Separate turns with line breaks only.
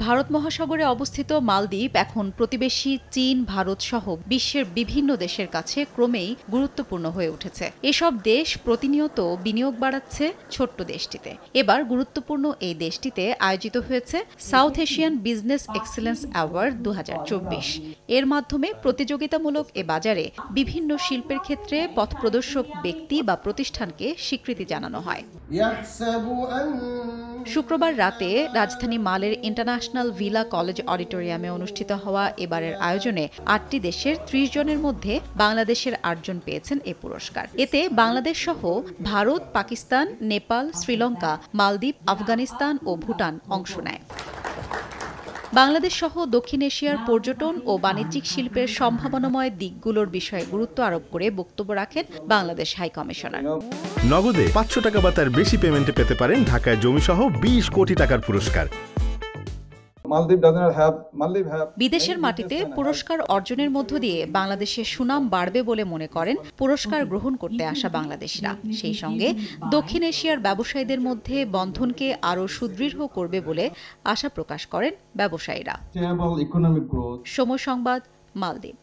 ভারত মহাসাগরে অবস্থিত মালদ্বীপ এখন প্রতিবেশী চীন, ভারত সহ বিশ্বের বিভিন্ন দেশের কাছে ক্রমেই গুরুত্বপূর্ণ হয়ে উঠেছে। এসব দেশ প্রতিনিয়ত বিনিয়োগ বাড়াচ্ছে ছোট্ট দেশটিতে। এবার গুরুত্বপূর্ণ এই দেশটিতে আয়োজিত হয়েছে south Asian business excellence award 2024। এর মাধ্যমে প্রতিযোগিতামূলক এ বাজারে বিভিন্ন শিল্পের ক্ষেত্রে পথপ্রদর্শক ব্যক্তি বা প্রতিষ্ঠানকে স্বীকৃতি জানানো হয়। শুক্রবার রাতে রাজধানী মালের ইন্টারন্যাশনাল ভিলা কলেজ অডিটোরিয়ামে অনুষ্ঠিত হওয়া এবারের আয়োজনে 8টি দেশের 30 জনের মধ্যে বাংলাদেশের 8 জন পেয়েছেন এ পুরস্কার। এতে বাংলাদেশ সহ ভারত, পাকিস্তান, নেপাল, শ্রীলঙ্কা, মালদ্বীপ, আফগানিস্তান ও ভুটান অংশ নেয়। বাংলাদেশ সহ দক্ষিণ এশিয়ার পর্যটন ও বাণিজ্যিক শিল্পের সম্ভাবনাময় দিকগুলোর বিষয়ে গুরুত্ব আরোপ করে বক্তব্য রাখেন বাংলাদেশ হাই কমিশনার।
নগদে 500 টাকা বা তার বেশি পেমেন্টে পেতে পারেন ঢাকায় জমিসহ 20 কোটি টাকার পুরস্কার।
বিদেশের মাটিতে পুরস্কার অর্জনের মধ্য দিয়ে বাংলাদেশের সুনাম বাড়বে বলে মনে করেন পুরস্কার গ্রহণ করতে আসা বাংলাদেশিরা। সেই সঙ্গে দক্ষিণ এশিয়ার ব্যবসায়ীদের মধ্যে বন্ধনকে আরও সুদৃঢ় করবে বলে আশা প্রকাশ করেন ব্যবসায়ীরা। সময় সংবাদ, মালদ্বীপ।